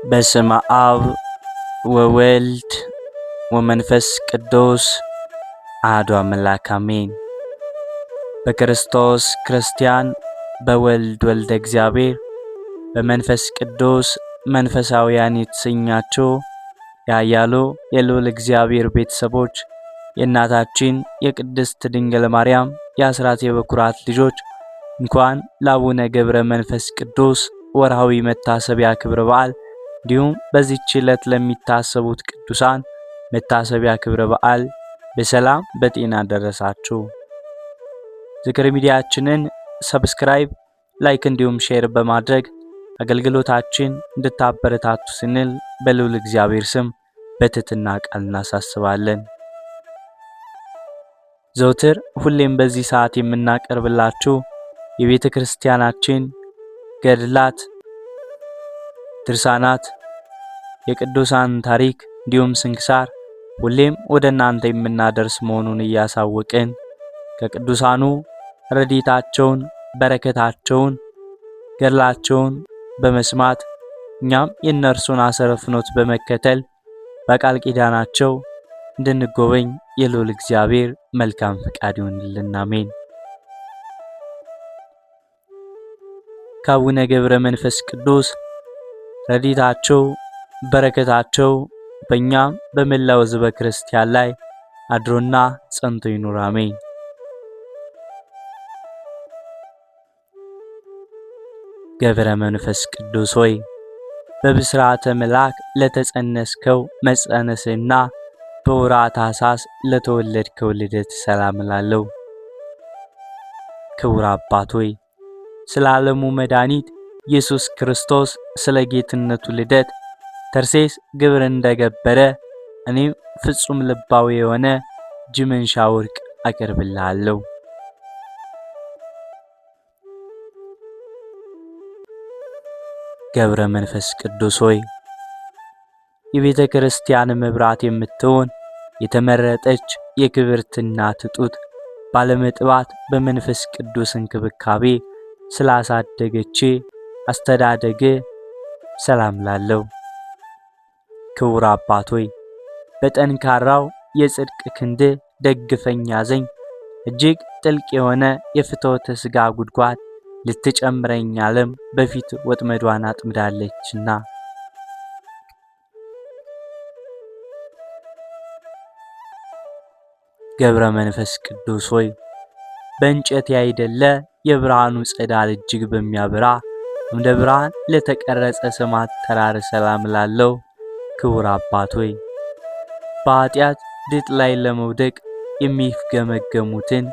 በስመ አብ ወወልድ ወመንፈስ ቅዱስ አሐዱ አምላክ አሜን። በክርስቶስ ክርስቲያን፣ በወልድ ወልደ እግዚአብሔር፣ በመንፈስ ቅዱስ መንፈሳውያን የተሰኛችሁ ያያሉ የልዑል እግዚአብሔር ቤተሰቦች የእናታችን የቅድስት ድንግል ማርያም የአስራት የበኩራት ልጆች እንኳን ለአቡነ ገብረ መንፈስ ቅዱስ ወርሃዊ መታሰቢያ ክብረ በዓል እንዲሁም በዚህች ዕለት ለሚታሰቡት ቅዱሳን መታሰቢያ ክብረ በዓል በሰላም በጤና ደረሳችሁ። ዝክር ሚዲያችንን ሰብስክራይብ፣ ላይክ እንዲሁም ሼር በማድረግ አገልግሎታችን እንድታበረታቱ ስንል በልዑል እግዚአብሔር ስም በትህትና ቃል እናሳስባለን። ዘውትር ሁሌም በዚህ ሰዓት የምናቀርብላችሁ የቤተ ክርስቲያናችን ገድላት፣ ድርሳናት፣ የቅዱሳን ታሪክ እንዲሁም ስንክሳር ሁሌም ወደ እናንተ የምናደርስ መሆኑን እያሳወቅን ከቅዱሳኑ ረድኤታቸውን፣ በረከታቸውን፣ ገድላቸውን በመስማት እኛም የእነርሱን አሰረ ፍኖት በመከተል በቃል ኪዳናቸው እንድንጎበኝ የልዑል እግዚአብሔር መልካም ፈቃድ ይሁንልን። አሜን። ከአቡነ ገብረ መንፈስ ቅዱስ ረድኤታቸው በረከታቸው በእኛም በመላው ሕዝበ ክርስቲያን ላይ አድሮና ጸንቶ ይኑር። አሜን። ገብረ መንፈስ ቅዱስ ሆይ በብስራተ መልአክ ለተጸነስከው መጸነስና በወርኃ ታኅሣሥ ለተወለድከው ልደት ሰላም እላለሁ። ክቡር አባት ሆይ ስለ ዓለሙ መድኃኒት ኢየሱስ ክርስቶስ ስለ ጌትነቱ ልደት ተርሴስ ግብር እንደገበረ እኔም ፍጹም ልባዊ የሆነ እጅ መንሻ ወርቅ አቀርብልሃለሁ። ገብረ መንፈስ ቅዱስ ሆይ የቤተ ክርስቲያን መብራት የምትሆን የተመረጠች የክብርት እናት ጡት ባለመጥባት በመንፈስ ቅዱስ እንክብካቤ ስላሳደገች አስተዳደገ ሰላም ላለው። ክቡር አባት ሆይ በጠንካራው የጽድቅ ክንድ ደግፈኝ ያዘኝ። እጅግ ጥልቅ የሆነ የፍትወተ ሥጋ ጉድጓድ ልትጨምረኝ ዓለም በፊት ወጥመዷን አጥምዳለችና። ገብረ መንፈስ ቅዱስ ሆይ በእንጨት ያይደለ የብርሃኑ ጸዳል እጅግ በሚያበራ እንደ ብርሃን ለተቀረጸ ስም አጠራር ሰላም ላለው። ክቡር አባት ሆይ በኃጢአት ድጥ ላይ ለመውደቅ የሚፍገመገሙትን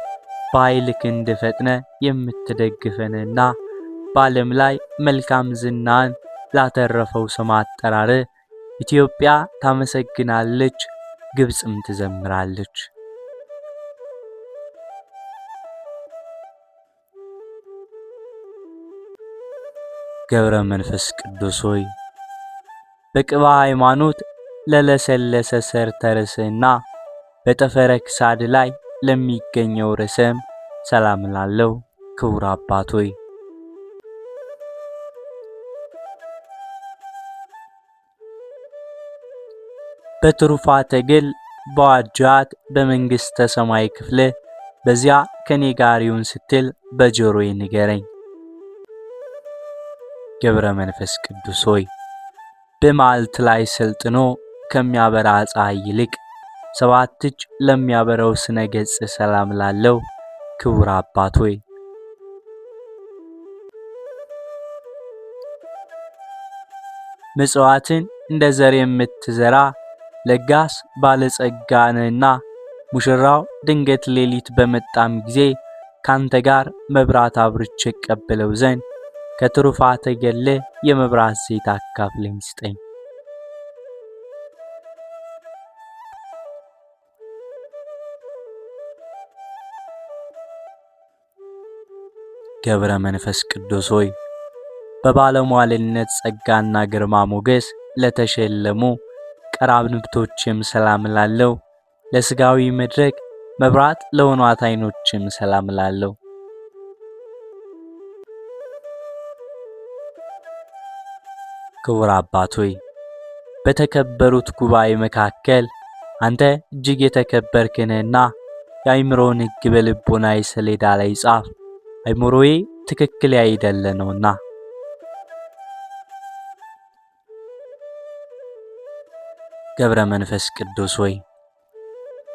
በኃይል ክንድ ፈጥነ የምትደግፈንና በዓለም ላይ መልካም ዝናን ላተረፈው ስም አጠራር ኢትዮጵያ ታመሰግናለች፣ ግብጽም ትዘምራለች። ገብረ መንፈስ ቅዱስ ሆይ በቅባ ሃይማኖት ለለሰለሰ ሰርተ ርዕስና በጠፈረ ክሳድ ላይ ለሚገኘው ርዕስም ሰላም ላለው። ክቡር አባት ሆይ በትሩፋተ ገድል በዋጃት በመንግሥተ ሰማይ ክፍል በዚያ ከኔ ጋር ይሁን ስትል በጆሮዬ ንገረኝ። ገብረ መንፈስ ቅዱስ ሆይ በመዓልት ላይ ሰልጥኖ ከሚያበራ ፀሐይ ይልቅ ሰባት እጅ ለሚያበራው ስነ ገጽ ሰላም ላለው። ክቡር አባት ሆይ ምጽዋትን እንደ ዘር የምትዘራ ለጋስ ባለጸጋ ነህና ሙሽራው ድንገት ሌሊት በመጣም ጊዜ ካንተ ጋር መብራት አብርቼ እቀበለው ዘንድ ከትሩፋተ ገድል የመብራት ዘይት አካፍለኝ ስጠኝ። ገብረ መንፈስ ቅዱስ ሆይ በባለሟልነት ጸጋና ግርማ ሞገስ ለተሸለሙ ቀራንብቶችም ሰላም ላለው። ለስጋዊ መድረክ መብራት ለሆኗት ዓይኖችም ሰላም ላለው። ክቡር አባት ሆይ በተከበሩት ጉባኤ መካከል አንተ እጅግ የተከበርክ ነህና የአእምሮን ሕግ በልቦናዬ ሰሌዳ ላይ ጻፍ፣ አእምሮዬ ትክክል ያይደለ ነውና። ገብረ መንፈስ ቅዱስ ሆይ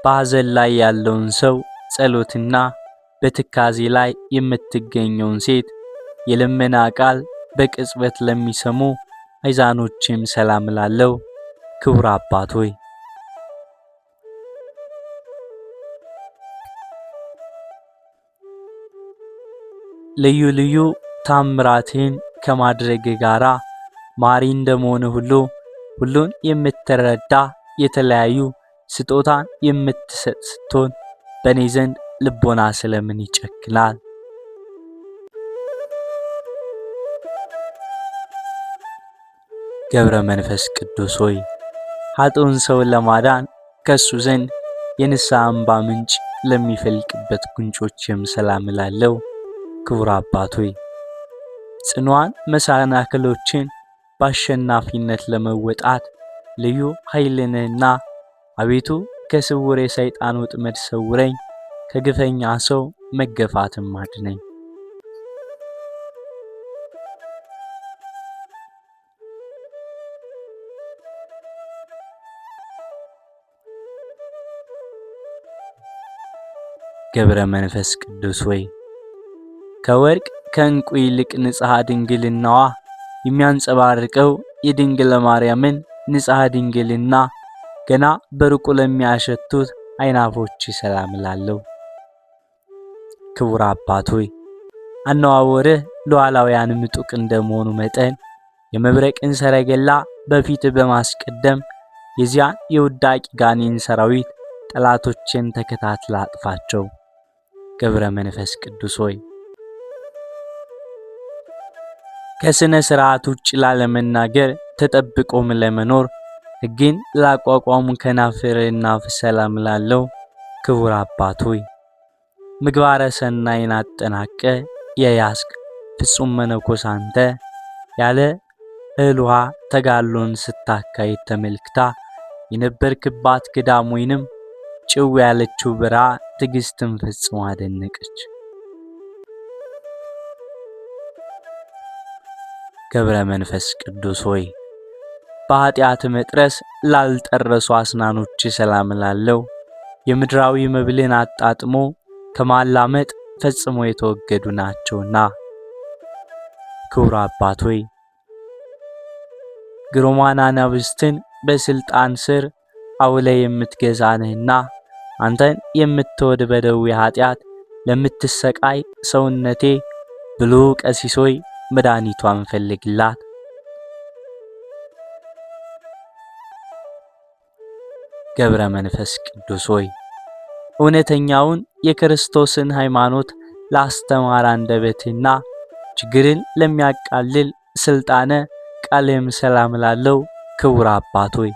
በሐዘን ላይ ያለውን ሰው ጸሎትና በትካዜ ላይ የምትገኘውን ሴት የልመና ቃል በቅጽበት ለሚሰሙ አይዛኖችም ሰላም ላለው ክቡር አባት ሆይ ልዩ ልዩ ታምራትን ከማድረግ ጋራ ማሪ እንደመሆነ ሁሉ ሁሉን የምትረዳ የተለያዩ ስጦታን የምትሰጥ ስትሆን በእኔ ዘንድ ልቦና ስለምን ይጨክናል? ገብረ መንፈስ ቅዱስ ሆይ ኃጥኡን ሰው ለማዳን ከሱ ዘንድ የንስሐ እንባ ምንጭ ለሚፈልቅበት ጉንጮችም ሰላም ላለው ክቡር አባት ሆይ ጽኗን መሰናክሎችን በአሸናፊነት ለመወጣት ልዩ ኃይልንና አቤቱ ከስውር የሰይጣን ወጥመድ ሰውረኝ፣ ከግፈኛ ሰው መገፋትም አድነኝ። ገብረ መንፈስ ቅዱስ ሆይ ከወርቅ ከዕንቁ ይልቅ ንጽሐ ድንግልናዋ የሚያንጸባርቀው የድንግል ማርያምን ንጽሐ ድንግልና ገና በሩቁ ለሚያሸቱት አይናፎች ሰላም ላለው ክቡር አባት ሆይ አነዋወርህ ሉዓላውያን ምጡቅ እንደመሆኑ መጠን የመብረቅን ሰረገላ በፊት በማስቀደም የዚያን የውዳቂ ጋኔን ሰራዊት ጠላቶችን ተከታትላ አጥፋቸው። ገብረ መንፈስ ቅዱስ ሆይ ከስነ ስርዓት ውጭ ላለመናገር ተጠብቆም ለመኖር ሕግን ላቋቋሙ ከናፍርና ሰላም ላለው ክቡር አባት ሆይ ምግባረ ሰናይን አጠናቀ የያዝክ ፍጹም መነኮስ አንተ ያለ እህል ውሃ ተጋድሎን ስታካሂድ ተመልክታ የነበርክባት ገዳም ወይንም ጭው ያለችው ብራ ትዕግስትን ፈጽሞ አደነቀች። ገብረ መንፈስ ቅዱስ ሆይ በኃጢአት መጥረስ ላልጠረሱ አስናኖች ሰላም ላለው የምድራዊ መብልን አጣጥሞ ከማላመጥ ፈጽሞ የተወገዱ ናቸውና ክቡር አባት ሆይ ግሩማን አናብስትን በስልጣን ስር አውለ የምትገዛ ነህና አንተን የምትወድ በደዌ ኃጢአት ለምትሰቃይ ሰውነቴ ብሉ ቀሲስ ሆይ መድኃኒቷን ፈልግላት። ገብረ መንፈስ ቅዱስ ሆይ እውነተኛውን የክርስቶስን ሃይማኖት ላስተማር አንደበትና ችግርን ለሚያቃልል ስልጣነ ቃልም ሰላም ላለው ክቡር አባት ሆይ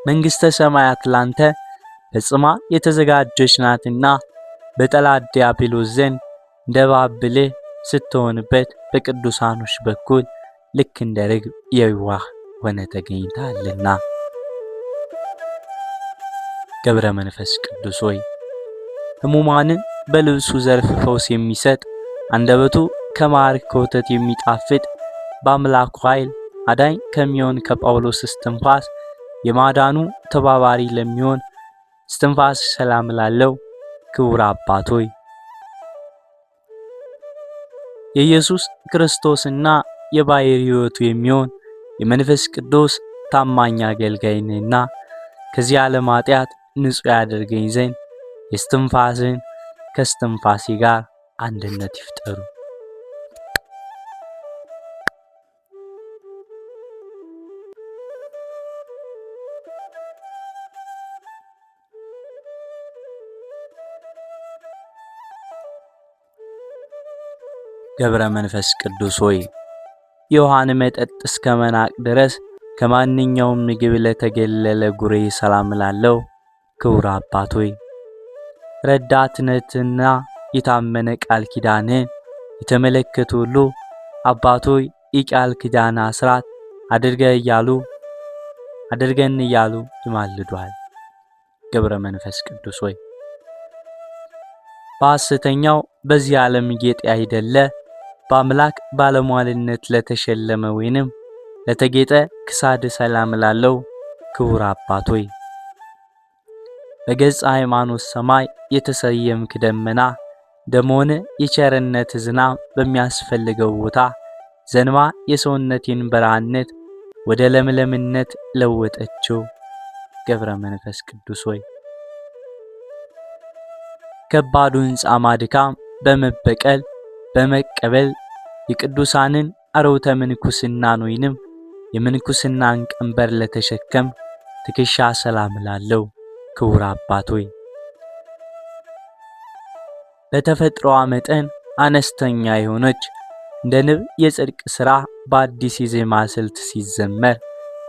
መንግሥተ ሰማያት ላንተ ፈጽማ የተዘጋጀች ናትና በጠላት ዲያብሎስ ዘንድ እንደባብልህ ስትሆንበት በቅዱሳኖች በኩል ልክ እንደ ርግብ የዋህ ሆነ ተገኝታልና ገብረ መንፈስ ቅዱስ ሆይ ሕሙማንን በልብሱ ዘርፍ ፈውስ የሚሰጥ አንደበቱ ከማር ከወተት የሚጣፍጥ በአምላኩ ኃይል አዳኝ ከሚሆን ከጳውሎስ እስትንፋስ የማዳኑ ተባባሪ ለሚሆን እስትንፋስ ሰላም ላለው ክቡር አባት ሆይ የኢየሱስ ክርስቶስና የባሕርይ ሕይወቱ የሚሆን የመንፈስ ቅዱስ ታማኝ አገልጋይ ነህና ከዚህ ዓለም ኃጢአት ንጹሕ ያደርገኝ ዘንድ የእስትንፋስን ከእስትንፋሴ ጋር አንድነት ይፍጠሩ። ገብረ መንፈስ ቅዱስ ሆይ የውሃን መጠጥ እስከ መናቅ ድረስ ከማንኛውም ምግብ ለተገለለ ጉሬ ሰላም ላለው ክቡር አባት ሆይ ረዳትነትና የታመነ ቃል ኪዳንን የተመለከቱ ሁሉ አባቶይ የቃል ኪዳን አስራት አድርገን እያሉ ይማልዷል። ገብረ መንፈስ ቅዱስ ሆይ በሐሰተኛው በዚህ ዓለም ጌጥ አይደለ በአምላክ ባለሟልነት ለተሸለመ ወይንም ለተጌጠ ክሳድ ሰላም ላለው ክቡር አባት ሆይ በገጽ ሃይማኖት ሰማይ የተሰየምክ ደመና ደሞን የቸርነት ዝናብ በሚያስፈልገው ቦታ ዘንባ የሰውነቴን በረሃነት ወደ ለምለምነት ለወጠችው። ገብረ መንፈስ ቅዱስ ሆይ ከባዱን ጻማ ድካም በመበቀል በመቀበል የቅዱሳንን አረውተ ምንኩስናን ወይንም የምንኩስናን ቀንበር ለተሸከም ትከሻ ሰላም ላለው ክቡር አባት ሆይ በተፈጥሮዋ መጠን አነስተኛ የሆነች እንደ ንብ የጽድቅ ሥራ በአዲስ የዜማ ስልት ሲዘመር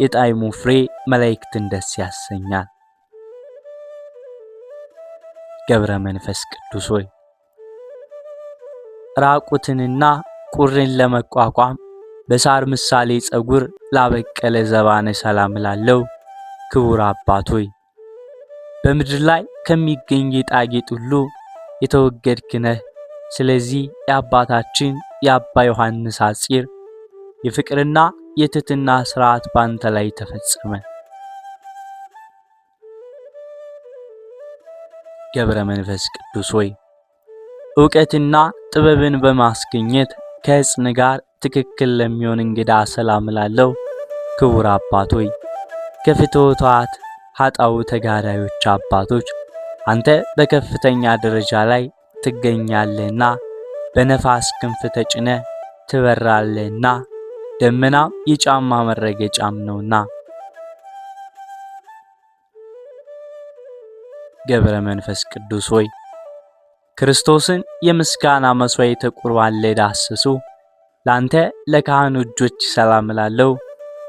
የጣዕሙ ፍሬ መላእክትን ደስ ያሰኛል። ገብረ መንፈስ ቅዱስ ሆይ ራቁትንና ቁርን ለመቋቋም በሳር ምሳሌ ጸጉር ላበቀለ ዘባነ ሰላም ላለው ክቡር አባት ሆይ በምድር ላይ ከሚገኝ ጌጣጌጥ ሁሉ የተወገድክ ነህ። ስለዚህ የአባታችን የአባ ዮሐንስ አጽር የፍቅርና የትሕትና ሥርዓት ባንተ ላይ ተፈጸመ። ገብረ መንፈስ ቅዱስ ሆይ ዕውቀትና ጥበብን በማስገኘት ከሕፅን ጋር ትክክል ለሚሆን እንግዳ ሰላም ላለው ክቡር አባት ሆይ ከፍትወታት ኃጣው ተጋዳዮች አባቶች አንተ በከፍተኛ ደረጃ ላይ ትገኛለህና በነፋስ ክንፍ ተጭነ ትበራለህና ደመና የጫማ መረገጫም ነውና። ገብረ መንፈስ ቅዱስ ሆይ ክርስቶስን የምስጋና መስዋዕተ ቁርባን ለዳሰሱ ላንተ ለካህኑ እጆች ሰላም ላለው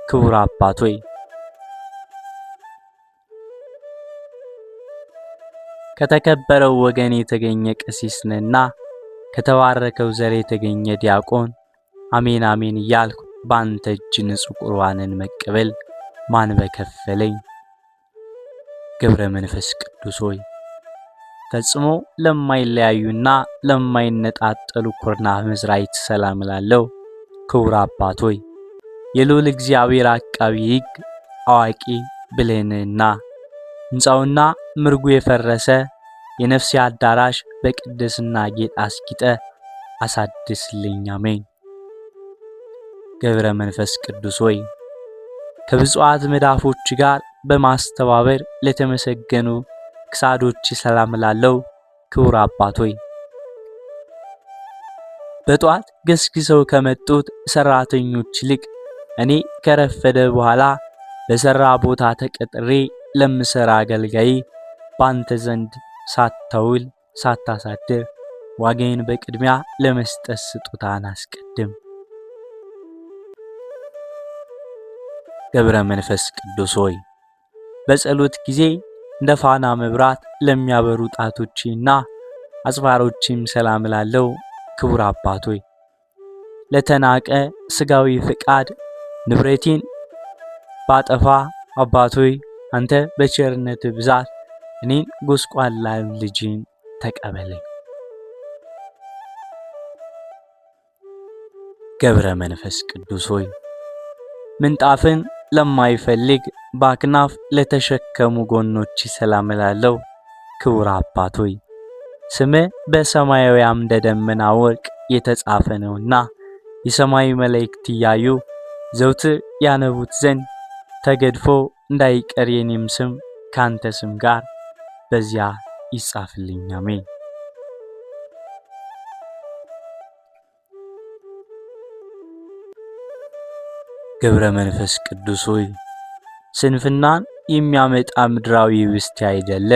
ክቡር አባት ሆይ ከተከበረው ወገን የተገኘ ቀሲስ ነህና ከተባረከው ዘር የተገኘ ዲያቆን አሜን አሜን እያልኩ ባንተ እጅ ንጹሕ ቁርባንን መቀበል ማን በከፈለኝ። ገብረ መንፈስ ቅዱስ ሆይ ፈጽሞ ለማይለያዩና ለማይነጣጠሉ ኩርና መዝራዕት ሰላም ላለው ክቡር አባት ሆይ የልዑል እግዚአብሔር አቃቢ ሕግ አዋቂ ብልህንና ሕንጻውና ምርጉ የፈረሰ የነፍሴ አዳራሽ በቅድስና ጌጥ አስጊጠ አሳድስልኝ። አሜን። ገብረ መንፈስ ቅዱስ ሆይ ከብፁዓት መዳፎች ጋር በማስተባበር ለተመሰገኑ ክሳዶች ሰላም ላለው ክቡር አባት ሆይ በጧት ገስግሰው ከመጡት ሰራተኞች ይልቅ እኔ ከረፈደ በኋላ በሰራ ቦታ ተቀጥሬ ለምሰራ አገልጋይ ባንተ ዘንድ ሳታውል ሳታሳድር ዋጋዬን በቅድሚያ ለመስጠት ስጦታን አስቀድም። ገብረ መንፈስ ቅዱስ ሆይ በጸሎት ጊዜ እንደ ፋና መብራት ለሚያበሩ ጣቶችና አጽፋሮችም ሰላም ላለው ክቡር አባት ሆይ ለተናቀ ስጋዊ ፍቃድ ንብረቴን ባጠፋ አባት ሆይ አንተ በቸርነት ብዛት እኔን ጎስቋላ ልጅን ተቀበለኝ። ገብረ መንፈስ ቅዱስ ሆይ ምንጣፍን ለማይፈልግ በአክናፍ ለተሸከሙ ጎኖች ሰላም ላለው ክቡር አባት ሆይ ስምህ በሰማያዊ አምደ ደመና ወርቅ የተጻፈ ነውና የሰማይ መላእክት እያዩ ዘውትር ያነቡት ዘንድ ተገድፎ እንዳይቀር የኔም ስም ካንተ ስም ጋር በዚያ ይጻፍልኝ። አሜን። ገብረ መንፈስ ቅዱስ ሆይ ስንፍናን የሚያመጣ ምድራዊ ህብስት አይደለ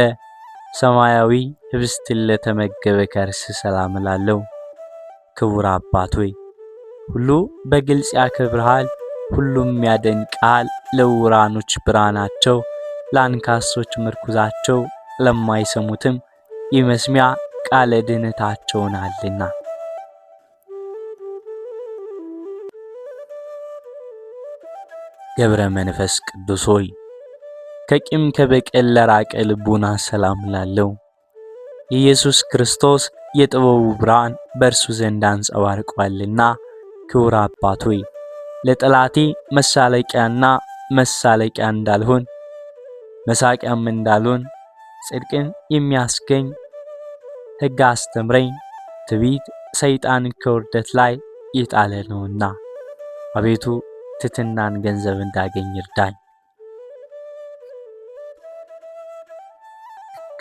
ሰማያዊ ህብስትን ለተመገበ ከርስ ሰላም ላለው ክቡር አባት ሆይ ሁሉ በግልጽ ያከብርሃል፣ ሁሉም ያደንቃል። ለውራኖች ብርሃናቸው፣ ለአንካሶች ምርኩዛቸው፣ ለማይሰሙትም የመስሚያ ቃለ ድኅነታቸው ናልና። ገብረ መንፈስ ቅዱስ ሆይ ከቂም ከበቀል ለራቀ ልቡና ሰላም ላለው ኢየሱስ ክርስቶስ የጥበቡ ብርሃን በእርሱ ዘንድ አንጸባርቋልና ክቡር አባት ሆይ ለጠላቴ መሳለቂያና መሳለቂያ እንዳልሆን መሳቂያም እንዳልሆን ጽድቅን የሚያስገኝ ሕግ አስተምረኝ። ትዕቢት ሰይጣን ከውርደት ላይ የጣለ ነውና አቤቱ ትሕትናን ገንዘብ እንዳገኝ እርዳኝ።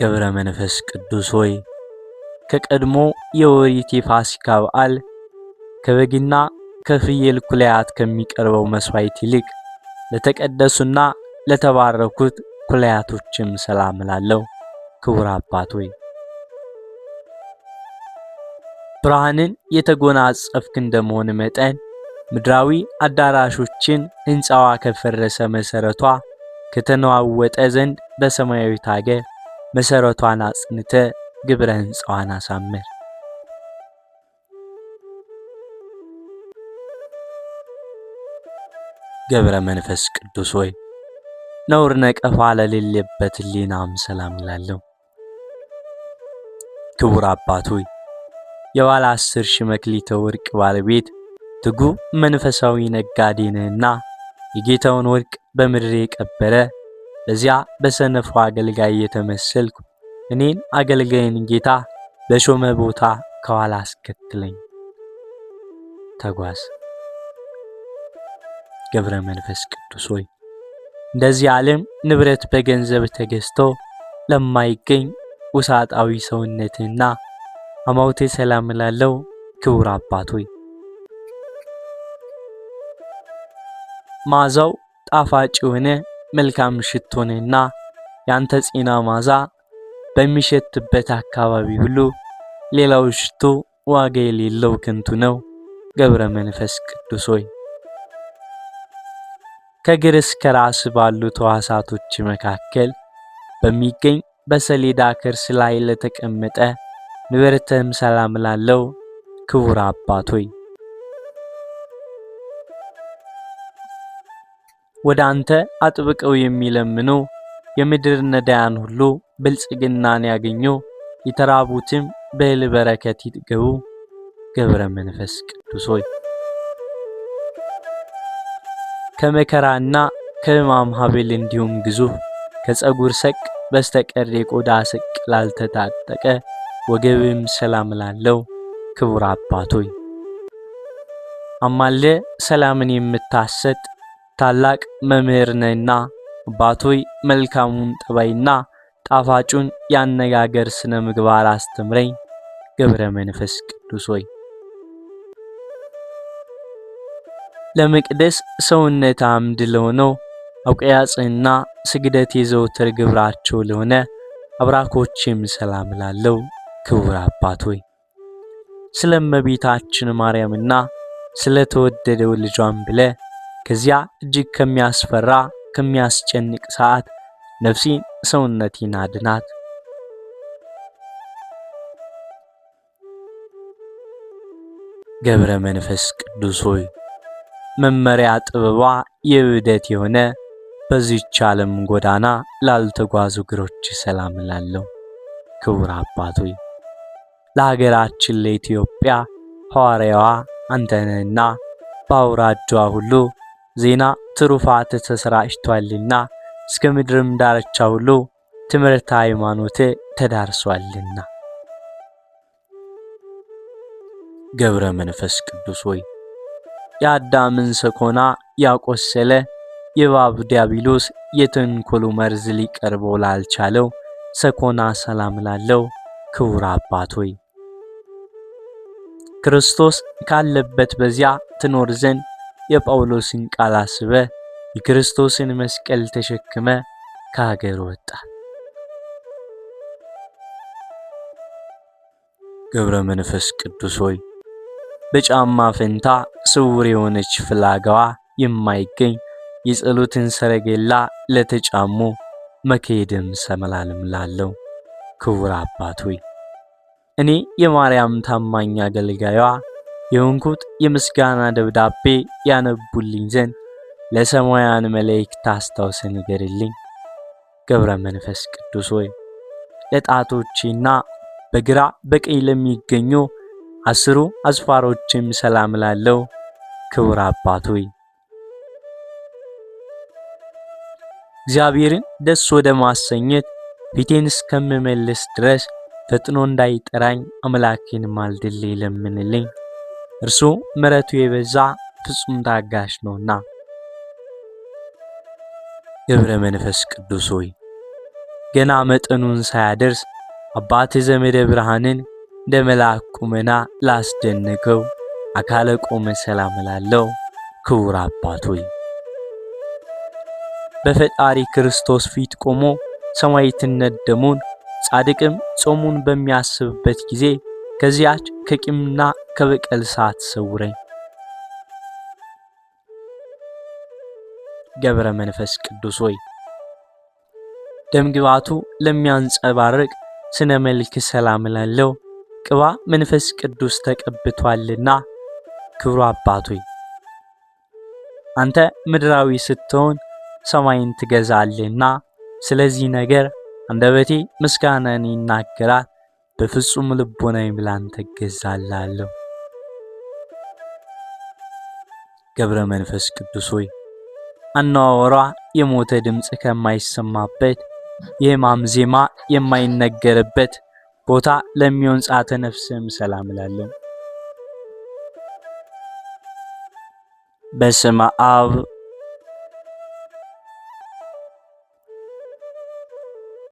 ገብረ መንፈስ ቅዱስ ሆይ ከቀድሞ የኦሪት የፋሲካ በዓል ከበግና ከፍየል ኩላያት ከሚቀርበው መስዋዕት ይልቅ ለተቀደሱና ለተባረኩት ኩላያቶችም ሰላም እላለሁ። ክቡር አባት ሆይ ብርሃንን የተጎናጸፍክ እንደመሆን መጠን ምድራዊ አዳራሾችን ሕንፃዋ ከፈረሰ መሰረቷ ከተነዋወጠ ዘንድ በሰማያዊት አገር መሰረቷን አጽንተ ግብረ ሕንፃዋን አሳምር። ገብረ መንፈስ ቅዱስ ሆይ ነውር ነቀፋ ለሌለበት ሕሊናም ሰላም እላለሁ። ክቡር አባት ሆይ የባለ 10 ሺህ መክሊተ ወርቅ ባለቤት ትጉህ መንፈሳዊ ነጋዴ ነህና የጌታውን ወርቅ በምድር የቀበረ በዚያ በሰነፉ አገልጋይ የተመሰልኩ እኔን አገልጋይን ጌታ በሾመ ቦታ ከኋላ አስከትለኝ ተጓዝ። ገብረ መንፈስ ቅዱስ ሆይ እንደዚህ ዓለም ንብረት በገንዘብ ተገዝቶ ለማይገኝ ውሳጣዊ ሰውነትና አማውቴ ሰላም እላለሁ። ክቡር አባት ሆይ ማዛው ጣፋጭ የሆነ መልካም ሽቶንና ያንተ ጤና ማዛ በሚሸትበት አካባቢ ሁሉ ሌላው ሽቶ ዋጋ የሌለው ከንቱ ነው። ገብረ መንፈስ ቅዱስ ሆይ ከእግር እስከ ራስ ባሉ ሕዋሳቶች መካከል በሚገኝ በሰሌዳ ከርስ ላይ ለተቀመጠ ንብረትህም ሰላም እላለሁ። ክቡር አባት ሆይ ወደ አንተ አጥብቀው የሚለምኑ የምድር ነዳያን ሁሉ ብልጽግናን ያገኙ፣ የተራቡትም በእህል በረከት ይጥገቡ። ገብረ መንፈስ ቅዱስ ሆይ ከመከራና ከሕማም ሀብል እንዲሁም ግዙፍ ከፀጉር ሰቅ በስተቀር የቆዳ ሰቅ ላልተታጠቀ ወገብም ሰላም እላለሁ። ክቡር አባት ሆይ አማለ ሰላምን የምታሰጥ ታላቅ መምህር ነህና አባት ሆይ መልካሙን ጠባይና ጣፋጩን ያነጋገር ስነ ምግባር አስተምረኝ። ገብረ መንፈስ ቅዱስ ሆይ ለመቅደስ ሰውነት አምድ ለሆነው አውቀያጽና ስግደት የዘወትር ግብራቸው ለሆነ አብራኮችም ሰላም እላለሁ። ክቡር አባት ሆይ ስለ እመቤታችን ማርያምና ስለተወደደው ልጇን ብለ ከዚያ እጅግ ከሚያስፈራ ከሚያስጨንቅ ሰዓት ነፍሴን ሰውነቴን አድናት። ገብረ መንፈስ ቅዱስ ሆይ መመሪያ ጥበቧ የውደት የሆነ በዚህች ዓለም ጎዳና ላልተጓዙ እግሮች ሰላም እላለሁ። ክቡር አባት ሆይ ለሀገራችን ለኢትዮጵያ ሐዋርያዋ አንተ ነህና በአውራጃዋ ሁሉ ዜና ትሩፋት ተሰራጭቷልና እስከ ምድርም ዳርቻ ሁሉ ትምህርተ ሃይማኖት ተዳርሷልና። ገብረ መንፈስ ቅዱስ ሆይ የአዳምን ሰኮና ያቆሰለ የእባብ ዲያብሎስ የተንኮሉ መርዝ ሊቀርበው ላልቻለው ሰኮና ሰላም እላለሁ። ክቡር አባት ሆይ ክርስቶስ ካለበት በዚያ ትኖር ዘንድ የጳውሎስን ቃል አስበ የክርስቶስን መስቀል ተሸክመ ከሀገር ወጣ። ገብረ መንፈስ ቅዱስ ሆይ በጫማ ፈንታ ስውር የሆነች ፍላጋዋ የማይገኝ የጸሎትን ሰረገላ ለተጫሙ መከየድም ሰላም እላለሁ። ክቡር አባት ሆይ እኔ የማርያም ታማኝ አገልጋዩዋ የሆንኩት የምስጋና ደብዳቤ ያነቡልኝ ዘንድ ለሰማያውያን መላእክት አስታውሰህ ንገርልኝ። ገብረ መንፈስ ቅዱስ ሆይ ለጣቶቼና በግራ በቀኝ ለሚገኙ 10 አስፋሮችም ሰላም ላለው ክቡር አባት ሆይ እግዚአብሔርን ደስ ወደ ማሰኘት ፊቴን እስከምመልስ ድረስ ፈጥኖ እንዳይጠራኝ አምላኬን ማልድልኝ ለምንልኝ። እርሱ ምሕረቱ የበዛ ፍጹም ታጋሽ ነውና። ገብረ መንፈስ ቅዱስ ሆይ ገና መጠኑን ሳያደርስ አባት ዘመደ ብርሃንን እንደ መልአክ ቁመና ላስደነቀው አካለ ቆመ ሰላም ላለው ክቡር አባት ሆይ በፈጣሪ ክርስቶስ ፊት ቆሞ ሰማዕትነት ደሙን ጻድቅም ጾሙን በሚያስብበት ጊዜ ከዚያች ከቂምና ከበቀል ሰዓት ሰውረኝ። ገብረ መንፈስ ቅዱስ ሆይ ደምግባቱ ለሚያንጸባርቅ ስነ መልክ ሰላም ላለው ቅባ መንፈስ ቅዱስ ተቀብቷልና ክብሩ አባት ሆይ አንተ ምድራዊ ስትሆን ሰማይን ትገዛለህና ስለዚህ ነገር አንደበቴ ምስጋናን ይናገራል፣ በፍጹም ልቦናዬ ላንተ እገዛላለሁ። ገብረ መንፈስ ቅዱስ ሆይ አነዋወሯ የሞተ ድምጽ ከማይሰማበት የሕማም ዜማ የማይነገርበት ቦታ ለሚሆን ጻተ ነፍስም ሰላም እላለሁ። በስመ አብ